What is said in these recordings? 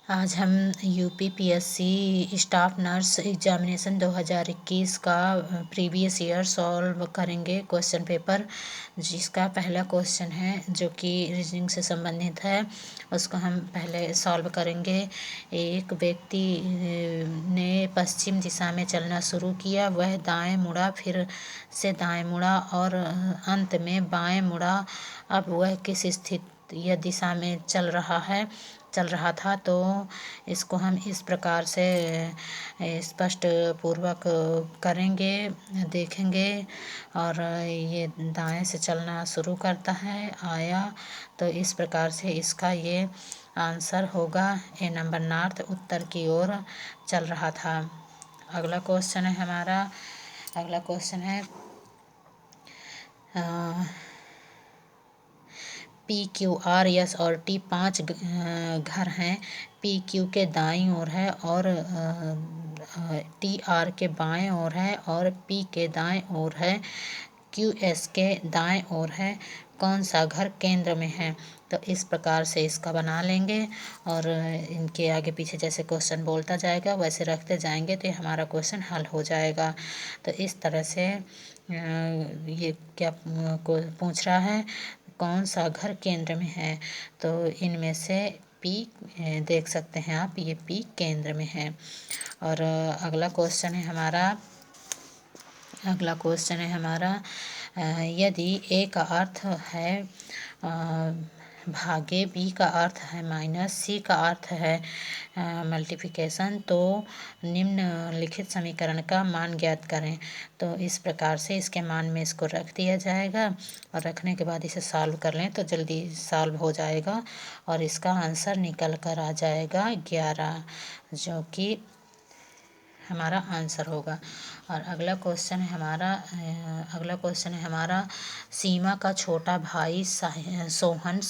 आज हम UPPSC staff nurse examination 2021 का प्रीवियस ईयर सॉल्व करेंगे क्वेश्चन पेपर, जिसका पहला क्वेश्चन है जो कि रीजनिंग से संबंधित है। उसको हम पहले सॉल्व करेंगे। एक व्यक्ति ने पश्चिम दिशा में चलना शुरू किया। वह दाएं मुड़ा, फिर से दाएं मुड़ा और अंत में बाएं मुड़ा। अब वह किस स्थिति या दिशा में चल रहा था। तो इसको हम इस प्रकार से स्पष्ट पूर्वक करेंगे, देखेंगे। और ये दाएं से चलना शुरू करता है, आया। तो इस प्रकार से इसका ये आंसर होगा। ए नंबर नॉर्थ, उत्तर की ओर चल रहा था। अगला क्वेश्चन है पी क्यू आर एस और टी 5 घर हैं। पी क्यू के दाईं ओर है और टी आर के बाएं ओर है और पी के दाएं ओर है। क्यू एस के दाएं ओर है। कौन सा घर केंद्र में है? तो इस प्रकार से इसका बना लेंगे और इनके आगे पीछे जैसे क्वेश्चन बोलता जाएगा वैसे रखते जाएंगे तो ये हमारा क्वेश्चन हल हो जाएगा। तो इस तरह से ये क्या पूछ रहा है, कौन सा घर केंद्र में है? तो इनमें से पी देख सकते हैं आप, ये पी केंद्र में है। और अगला क्वेश्चन है हमारा यदि ए का अर्थ है भागे, बी का अर्थ है माइनस, सी का अर्थ है मल्टीप्लिकेशन, तो निम्नलिखित समीकरण का मान ज्ञात करें। तो इस प्रकार से इसके मान में इसको रख दिया जाएगा और रखने के बाद इसे सॉल्व कर लें तो जल्दी सॉल्व हो जाएगा और इसका आंसर निकल कर आ जाएगा 11, जो कि हमारा आंसर होगा। और अगला क्वेश्चन है हमारा सीमा का छोटा भाई सोहन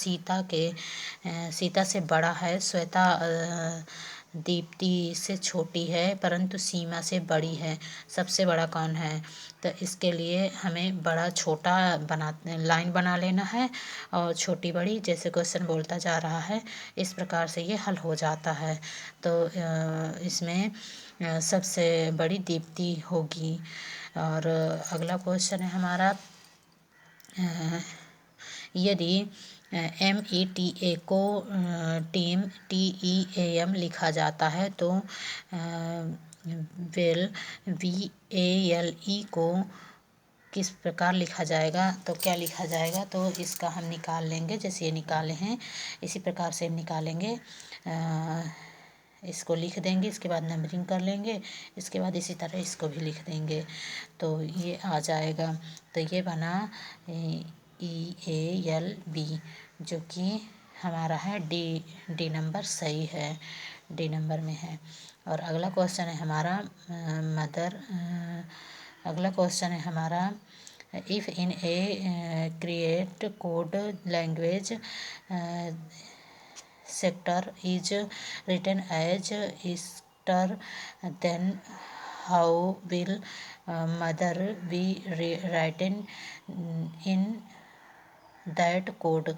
सीता से बड़ा है। श्वेता दीप्ति से छोटी है परंतु सीमा से बड़ी है। सबसे बड़ा कौन है? तो इसके लिए हमें बड़ा छोटा लाइन बना लेना है और छोटी बड़ी जैसे क्वेश्चन बोलता जा रहा है इस प्रकार से ये हल हो जाता है। तो इसमें सबसे बड़ी दीप्ति होगी। और अगला क्वेश्चन है हमारा यदि META को टीम TEAM लिखा जाता है तो VALE को किस प्रकार लिखा जाएगा? तो क्या लिखा जाएगा? तो इसका हम निकाल लेंगे, जैसे ये निकाले हैं इसी प्रकार से हम निकालेंगे। इसको लिख देंगे, इसके बाद नंबरिंग कर लेंगे, इसके बाद इसी तरह इसको भी लिख देंगे तो ये आ जाएगा। तो ये बना EALB, जो कि हमारा है डी नंबर सही है, डी नंबर में है। और अगला क्वेश्चन है हमारा if in A create code language sector is written as Easter, then how will mother be written in that code?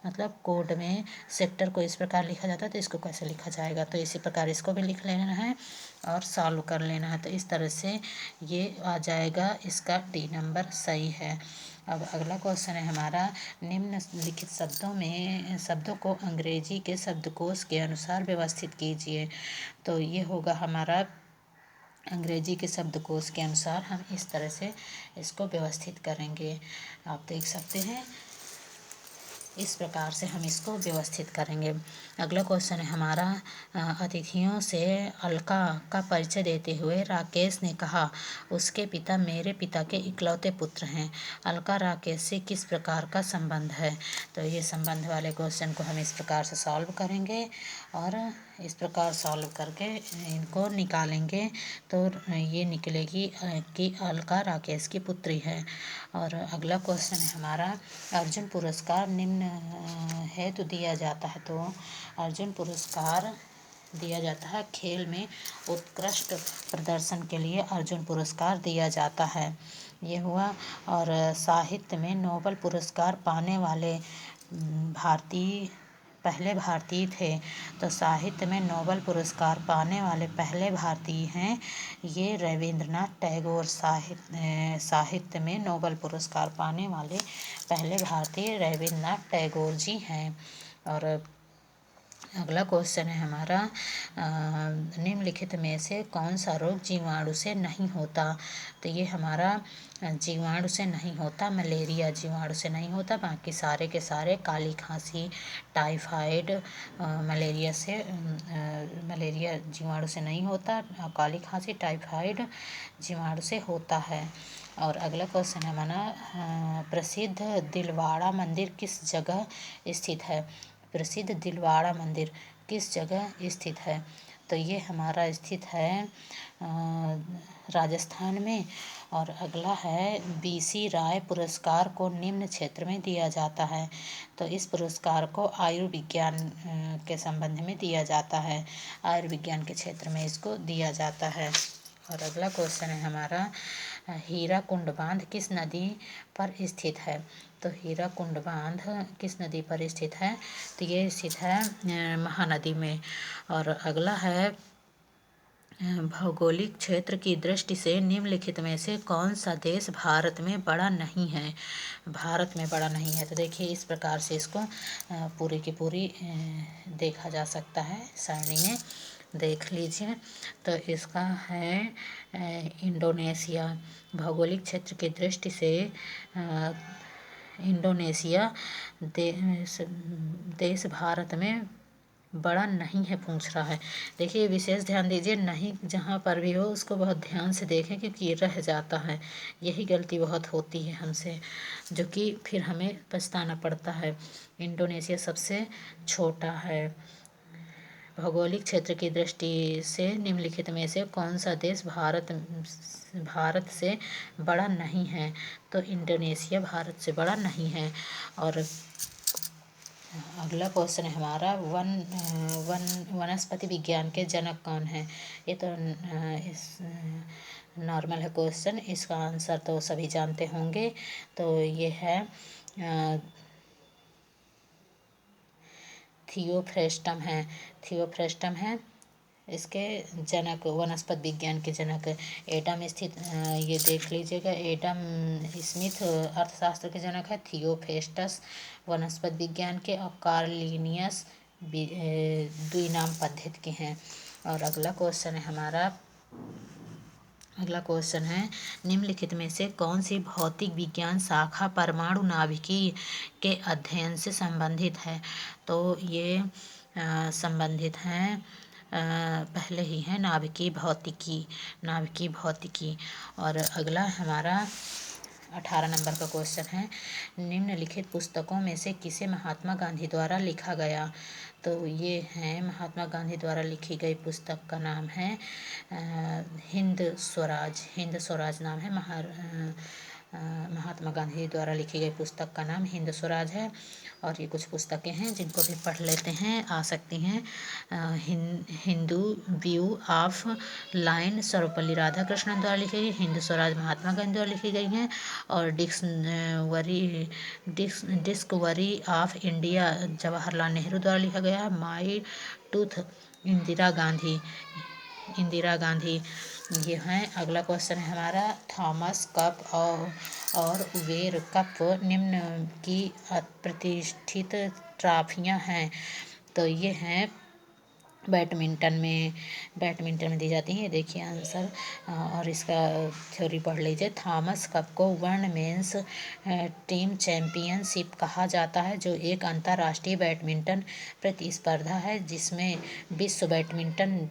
मतलब कोड में सेक्टर को इस प्रकार लिखा जाता है तो इसको कैसे लिखा जाएगा? तो इसी प्रकार इसको भी लिख लेना है और सॉल्व कर लेना है। तो इस तरह से ये आ जाएगा, इसका डी नंबर सही है। अब अगला क्वेश्चन है हमारा निम्नलिखित शब्दों को अंग्रेजी के शब्दकोश के अनुसार व्यवस्थित कीजिए। तो ये होगा हमारा अंग्रेजी के शब्दकोश के अनुसार हम इस तरह से इसको व्यवस्थित करेंगे। आप देख सकते हैं इस प्रकार से हम इसको व्यवस्थित करेंगे। अगला क्वेश्चन है हमारा अतिथियों से अलका का परिचय देते हुए राकेश ने कहा उसके पिता मेरे पिता के इकलौते पुत्र हैं। अलका राकेश से किस प्रकार का संबंध है? तो ये संबंध वाले क्वेश्चन को हम इस प्रकार से सॉल्व करेंगे और इस प्रकार सॉल्व करके इनको निकालेंगे तो ये निकलेगी कि अलका राकेश की पुत्री है। और अगला क्वेश्चन है हमारा अर्जुन पुरस्कार निम्न है तो दिया जाता है। तो अर्जुन पुरस्कार दिया जाता है खेल में उत्कृष्ट प्रदर्शन के लिए अर्जुन पुरस्कार दिया जाता है, ये हुआ। और साहित्य में नोबेल पुरस्कार पाने वाले भारतीय पहले भारतीय थे। तो साहित्य में नोबेल पुरस्कार पाने वाले पहले भारतीय हैं ये रविंद्रनाथ टैगोर। साहित्य में नोबेल पुरस्कार पाने वाले पहले भारतीय रविंद्रनाथ टैगोर जी हैं। और अगला क्वेश्चन है हमारा, निम्नलिखित में से कौन सा रोग जीवाणु से नहीं होता? तो ये हमारा जीवाणु से नहीं होता, मलेरिया जीवाणु से नहीं होता, बाकी सारे के सारे काली खांसी, टाइफाइड, मलेरिया जीवाणु से नहीं होता, काली खांसी टाइफाइड जीवाणु से होता है। और अगला क्वेश्चन है हमारा, प्रसिद्ध दिलवाड़ा मंदिर किस जगह स्थित है? प्रसिद्ध दिलवाड़ा मंदिर किस जगह स्थित है? तो ये हमारा स्थित है राजस्थान में। और अगला है, BC राय पुरस्कार को निम्न क्षेत्र में दिया जाता है। तो इस पुरस्कार को आयुर्विज्ञान के संबंध में दिया जाता है, आयुर्विज्ञान के क्षेत्र में इसको दिया जाता है। और अगला क्वेश्चन है हमारा, हीराकुंड बांध किस नदी पर स्थित है? तो हीराकुंड बांध किस नदी पर स्थित है? तो ये स्थित है महानदी में। और अगला है, भौगोलिक क्षेत्र की दृष्टि से निम्नलिखित में से कौन सा देश भारत में बड़ा नहीं है? भारत में बड़ा नहीं है। तो देखिए इस प्रकार से इसको पूरी की पूरी देखा जा सकता है, सारणी में देख लीजिए। तो इसका है इंडोनेशिया। भौगोलिक क्षेत्र की दृष्टि से इंडोनेशिया देश भारत में बड़ा नहीं है पूछ रहा है। देखिए विशेष ध्यान दीजिए, नहीं जहाँ पर भी हो उसको बहुत ध्यान से देखें क्योंकि ये रह जाता है, यही गलती बहुत होती है हमसे, जो कि फिर हमें पछताना पड़ता है। इंडोनेशिया सबसे छोटा है। भौगोलिक क्षेत्र की दृष्टि से निम्नलिखित में से कौन सा देश भारत से बड़ा नहीं है? तो इंडोनेशिया भारत से बड़ा नहीं है। और अगला क्वेश्चन है हमारा, वनस्पति विज्ञान के जनक कौन है? ये तो नॉर्मल है क्वेश्चन, इसका आंसर तो सभी जानते होंगे। तो ये है थियोफ्रेस्टम है इसके जनक, वनस्पति विज्ञान के जनक। एडम स्मिथ, ये देख लीजिएगा, एडम स्मिथ अर्थशास्त्र के जनक है, थियोफ्रेस्टस वनस्पति विज्ञान के, और कार्ल लिनियस द्विनाम पद्धति के हैं। और अगला क्वेश्चन है हमारा, निम्नलिखित में से कौन सी भौतिक विज्ञान शाखा परमाणु नाभिकी के अध्ययन से संबंधित है? तो ये संबंधित हैं, पहले ही है नाभिकीय भौतिकी। और अगला हमारा 18 नंबर का क्वेश्चन है, निम्नलिखित पुस्तकों में से किसे महात्मा गांधी द्वारा लिखा गया? तो ये है महात्मा गांधी द्वारा लिखी गई पुस्तक का नाम है हिंद स्वराज नाम है। महात्मा गांधी द्वारा लिखी गई पुस्तक का नाम हिंद स्वराज है। और ये कुछ पुस्तकें हैं जिनको भी पढ़ लेते हैं, आ सकती हैं। Hindu view of line Sarvepalli Radhakrishnan द्वारा लिखी गई, हिंद स्वराज महात्मा गांधी द्वारा लिखी गई हैं। और discovery of India Jawaharlal Nehru द्वारा लिखा गया है। माई टूथ इंदिरा गांधी ये हैं। अगला क्वेश्चन है हमारा, थॉमस कप और उबेर कप निम्न की प्रतिष्ठित ट्रॉफियां हैं। तो ये हैं बैडमिंटन में दी जाती हैं। देखिए आंसर, और इसका थ्योरी पढ़ लीजिए। थॉमस कप को वर्ल्ड मेंस टीम चैंपियनशिप कहा जाता है, जो एक अंतर्राष्ट्रीय बैडमिंटन प्रतिस्पर्धा है जिसमें विश्व बैडमिंटन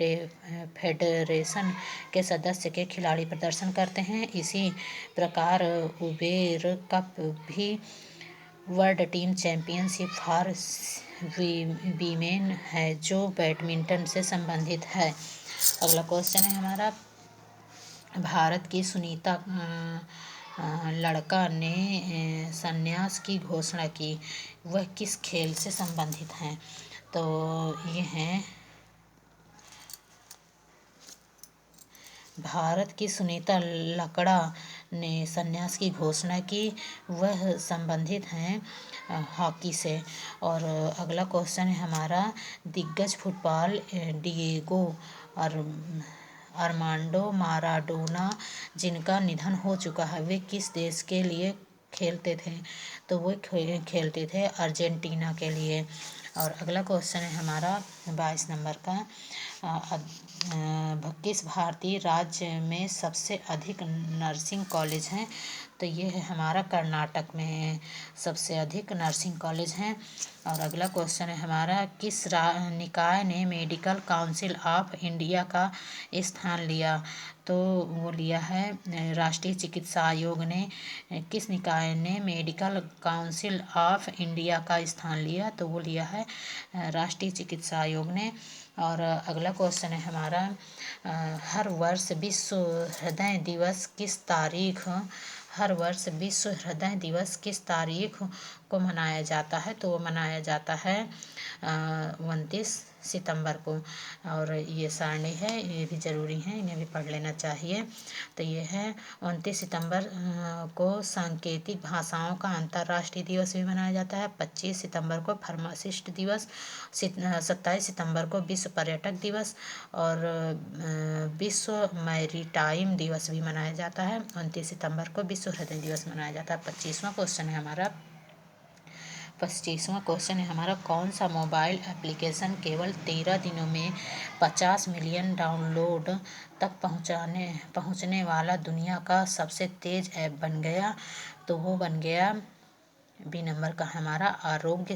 फेडरेशन के सदस्य के खिलाड़ी प्रदर्शन करते हैं। इसी प्रकार उबेर कप भी world team championship for women है जो बैडमिंटन से संबंधित है। अगला क्वेश्चन है हमारा, भारत की सुनीता लड़का ने संन्यास की घोषणा की, वह किस खेल से संबंधित हैं? तो ये हैं, भारत की सुनीता ने संन्यास की घोषणा की, वह संबंधित हैं हॉकी से। और अगला क्वेश्चन है हमारा, दिग्गज फुटबॉल डिएगो आर्मांडो माराडोना जिनका निधन हो चुका है, वे किस देश के लिए खेलते थे? तो वो खेलते थे अर्जेंटीना के लिए। और अगला क्वेश्चन है हमारा 22 नंबर का, किस भारतीय राज्य में सबसे अधिक नर्सिंग कॉलेज हैं? तो ये है हमारा कर्नाटक में सबसे अधिक नर्सिंग कॉलेज हैं। और अगला क्वेश्चन है हमारा, किस निकाय ने मेडिकल काउंसिल ऑफ इंडिया का स्थान लिया? तो वो लिया है राष्ट्रीय चिकित्सा आयोग ने। किस निकाय ने मेडिकल काउंसिल ऑफ इंडिया का स्थान लिया? तो वो लिया है राष्ट्रीय चिकित्सा आयोग ने। और अगला क्वेश्चन है हमारा, हर वर्ष विश्व हृदय दिवस किस तारीख को मनाया जाता है? तो वो मनाया जाता है 29 सितंबर को। और ये सारणी है, ये भी ज़रूरी है, इन्हें भी पढ़ लेना चाहिए। तो ये है 29 सितंबर को सांकेतिक भाषाओं का अंतर्राष्ट्रीय दिवस भी मनाया जाता है। 25 सितंबर को फार्मासिस्ट दिवस, 27 सितंबर को विश्व पर्यटक दिवस और विश्व मैरीटाइम दिवस भी मनाया जाता है। 29 सितंबर को विश्व हृदय दिवस मनाया जाता है। 25वां क्वेश्चन है हमारा, कौन सा मोबाइल एप्लीकेशन केवल 13 दिनों में 50 मिलियन डाउनलोड तक पहुंचने वाला दुनिया का सबसे तेज ऐप बन गया? तो वो बन गया बी नंबर का हमारा आरोग्य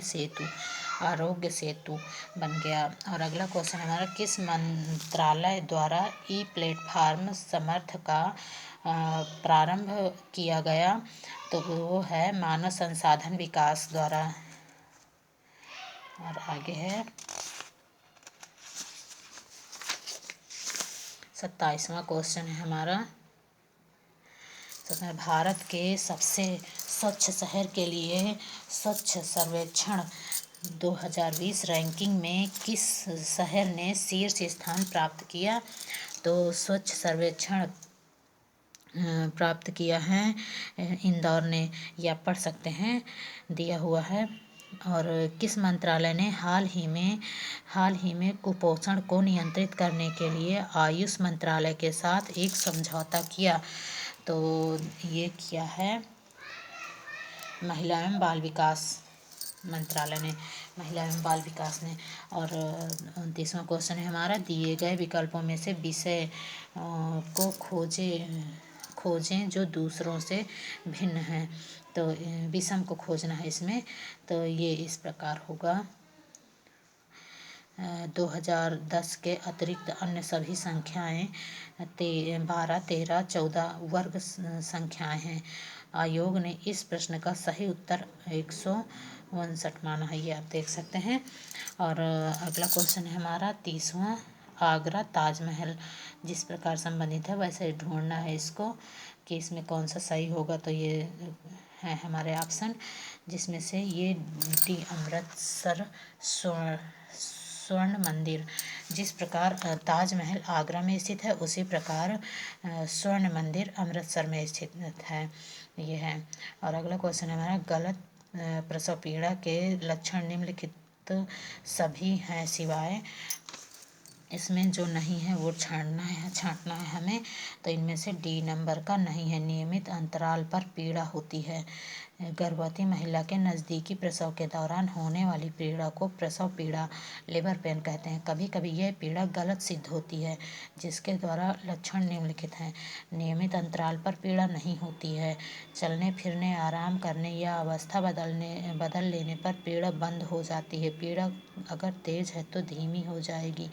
सेतु बन गया। और अगला क्वेश्चन हमारा, किस मंत्रालय द्वारा ई प्लेटफॉर्म समर्थ का प्रारंभ किया गया? तो वो है मानव संसाधन विकास द्वारा। और आगे है 27वां क्वेश्चन है हमारा, भारत के सबसे स्वच्छ शहर के लिए स्वच्छ सर्वेक्षण 2020 रैंकिंग में किस शहर ने शीर्ष स्थान प्राप्त किया? तो स्वच्छ सर्वेक्षण प्राप्त किया है इंदौर ने, या पढ़ सकते हैं, दिया हुआ है। और किस मंत्रालय ने हाल ही में कुपोषण को नियंत्रित करने के लिए आयुष मंत्रालय के साथ एक समझौता किया? तो ये किया है महिला एवं बाल विकास मंत्रालय ने, महिला एवं बाल विकास ने। और 29वां क्वेश्चन है हमारा, दिए गए विकल्पों में से विषय को खोजें जो दूसरों से भिन्न हैं। तो विषम को खोजना है इसमें। तो ये इस प्रकार होगा, 2010 के अतिरिक्त अन्य सभी संख्याएं 12, 13, 14 वर्ग संख्याएं हैं। आयोग ने इस प्रश्न का सही उत्तर 159 माना है, ये आप देख सकते हैं। और अगला क्वेश्चन है हमारा 30वां, आगरा ताजमहल जिस प्रकार संबंधित है वैसे ढूंढना है इसको कि इसमें कौन सा सही होगा। तो ये है हमारे ऑप्शन, जिसमें से ये डी अमृतसर स्वर्ण मंदिर, जिस प्रकार ताजमहल आगरा में स्थित है उसी प्रकार स्वर्ण मंदिर अमृतसर में स्थित है, ये है। और अगला क्वेश्चन है हमारा, गलत प्रसव पीड़ा के लक्षण निम्नलिखित सभी हैं सिवाय, इसमें जो नहीं है वो छांटना है हमें। तो इनमें से डी नंबर का नहीं है, नियमित अंतराल पर पीड़ा होती है। गर्भवती महिला के नज़दीकी प्रसव के दौरान होने वाली पीड़ा को प्रसव पीड़ा, लेबर पेन कहते हैं। कभी कभी यह पीड़ा गलत सिद्ध होती है, जिसके द्वारा लक्षण निम्नलिखित हैं। नियमित अंतराल पर पीड़ा नहीं होती है, चलने फिरने, आराम करने या अवस्था बदल लेने पर पीड़ा बंद हो जाती है। पीड़ा अगर तेज है तो धीमी हो जाएगी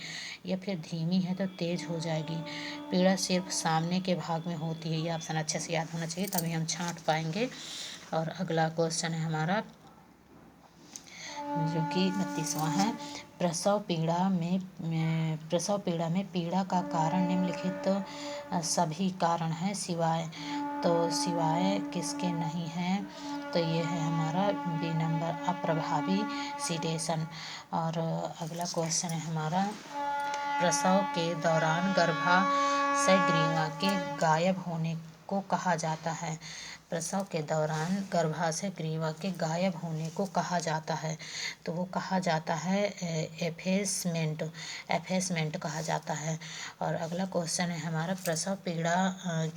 या फिर धीमी है तो तेज हो जाएगी। पीड़ा सिर्फ सामने के भाग में होती है, ये ऑप्शन अच्छे से याद होना चाहिए तभी हम छांट पाएंगे। और अगला क्वेश्चन है हमारा, जो कि 32वां है, प्रसव पीड़ा में पीड़ा का कारण निम्नलिखित सभी कारण हैं सिवाय, तो सिवाय किसके नहीं है? तो ये है हमारा बी नंबर, अप्रभावी सीडेशन। और अगला क्वेश्चन है हमारा, प्रसव के दौरान गर्भाशय ग्रीवा के गायब होने को कहा जाता है? प्रसव के दौरान गर्भाशय ग्रीवा के गायब होने को कहा जाता है, तो वो कहा जाता है एफेसमेंट, एफेसमेंट कहा जाता है। और अगला क्वेश्चन है हमारा, प्रसव पीड़ा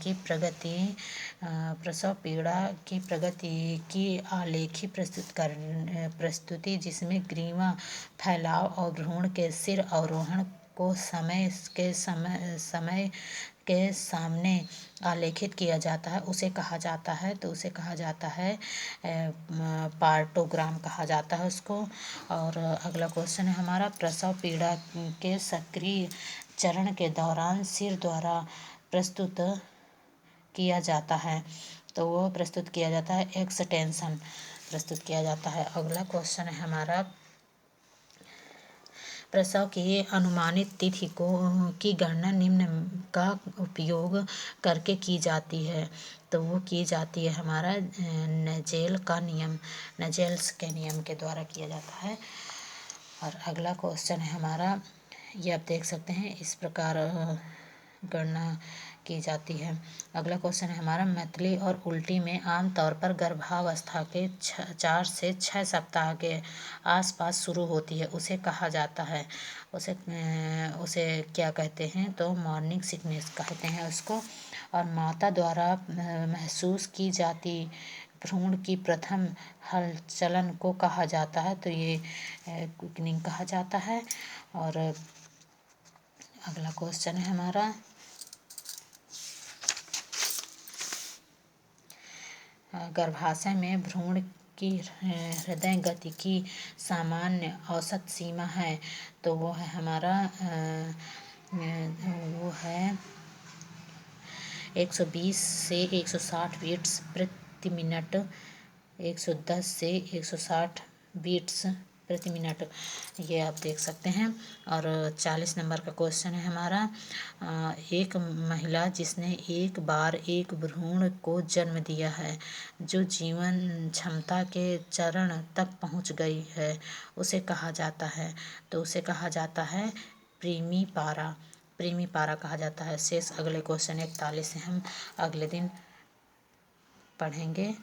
की प्रगति, प्रसव पीड़ा की प्रगति की आलेखी प्रस्तुति जिसमें ग्रीवा फैलाव और भ्रूण के सिर अवरोहण को समय के सामने आलेखित किया जाता है, उसे कहा जाता है, तो उसे कहा जाता है पार्टोग्राम कहा जाता है उसको। और अगला क्वेश्चन है हमारा, प्रसव पीड़ा के सक्रिय चरण के दौरान सिर द्वारा प्रस्तुत किया जाता है, तो वो प्रस्तुत किया जाता है एक्सटेंशन प्रस्तुत किया जाता है। अगला क्वेश्चन है हमारा, प्रसव की अनुमानित तिथि की गणना निम्न का उपयोग करके की जाती है, तो वो की जाती है हमारा नजेल का नियम, नजेल्स के नियम के द्वारा किया जाता है। और अगला क्वेश्चन है हमारा, ये आप देख सकते हैं इस प्रकार गणना की जाती है। अगला क्वेश्चन है हमारा, मैथिली और उल्टी में आमतौर पर गर्भावस्था के 4 से 6 सप्ताह के आसपास शुरू होती है, उसे कहा जाता है, उसे क्या कहते हैं, तो मॉर्निंग सिकनेस कहते हैं उसको। और माता द्वारा महसूस की जाती भ्रूण की प्रथम हलचलन को कहा जाता है, तो ये क्विकनिंग कहा जाता है। और अगला क्वेश्चन है हमारा, गर्भाशय में भ्रूण की हृदय गति की सामान्य औसत सीमा है, तो वो है हमारा वो है 120 से 160 बीट्स प्रति मिनट, 110 से 160 बीट्स प्रति मिनट, ये आप देख सकते हैं। और 40 नंबर का क्वेश्चन है हमारा, एक महिला जिसने एक बार एक भ्रूण को जन्म दिया है जो जीवन क्षमता के चरण तक पहुंच गई है, उसे कहा जाता है, तो उसे कहा जाता है प्रीमीपारा, प्रीमीपारा कहा जाता है। शेष अगले क्वेश्चन 41 से हम अगले दिन पढ़ेंगे।